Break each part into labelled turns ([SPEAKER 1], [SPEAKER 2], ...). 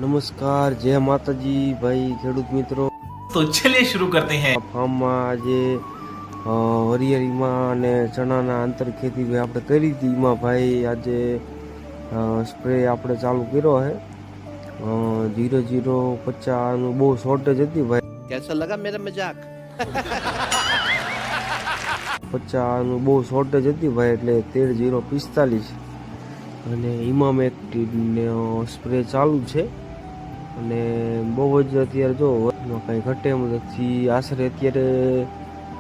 [SPEAKER 1] નમસ્કાર, જય માતાજી ભાઈ ખેડૂત મિત્રો।
[SPEAKER 2] तो चलिए शुरू करते हैं।
[SPEAKER 1] ફાર્મમાં આજે હરિયાળીમાં અને ચણાના આંતર ખેતી ભાઈ આપણે કરી હતી, એમાં ભાઈ આજે સ્પ્રે આપણે ચાલુ કર્યો છે। 0050નું બહુ શોર્ટેજ હતી ભાઈ।
[SPEAKER 3] कैसा लगा मेरा मजाक?
[SPEAKER 1] 50નું બહુ શોર્ટેજ હતી ભાઈ, એટલે 13045 અને ઇમામ એક્ટિવને સ્પ્રે ચાલુ છે। અને બહુ જ અત્યારે જો કંઈ ઘટે એમ નથી। આશરે અત્યારે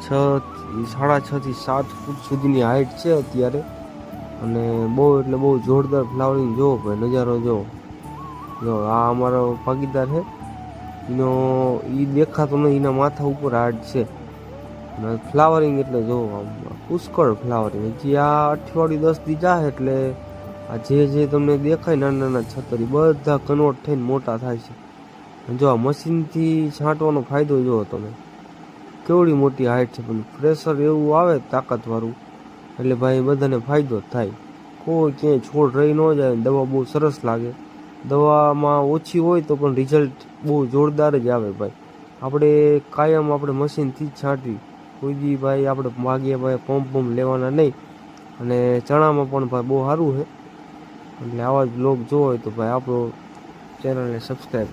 [SPEAKER 1] 6.5 થી 7 ફૂટ સુધીની હાઈટ છે અત્યારે। અને બહુ એટલે બહુ જોરદાર ફ્લાવરિંગ જો ભાઈ, નજારો જો આ અમારો ભાગીદાર છે, એનો એ દેખાતો નહીં, એના માથા ઉપર હાઈટ છે અને ફ્લાવરિંગ એટલે જો આમ પુષ્કળ ફ્લાવરિંગ। હજી આ અઠવાડિયું 10 દી જાય એટલે આ જે તમને દેખાય નાના નાના છતરી બધા કન્વર્ટ થઈને મોટા થાય છે। જો આ મશીનથી છાંટવાનો ફાયદો જો તમે, કેવડી મોટી હાઈટ છે, પણ પ્રેશર એવું આવે તાકાતવાળું એટલે ભાઈ બધાને ફાયદો જ થાય। કોઈ ક્યાંય છોડ રહી ન જાય। દવા બહુ સરસ લાગે, દવામાં ઓછી હોય તો પણ રિઝલ્ટ બહુ જોરદાર જ આવે ભાઈ। આપણે કાયમ આપણે મશીનથી જ છાંટવી, કોઈ દી ભાઈ આપણે માગીએ ભાઈ પંપ લેવાના નહીં। અને ચણામાં પણ ભાઈ બહુ સારું છે। એટલે આવા જ બ્લોગ જોવો હોય તો ભાઈ આપણો ચેનલને સબસ્ક્રાઈબ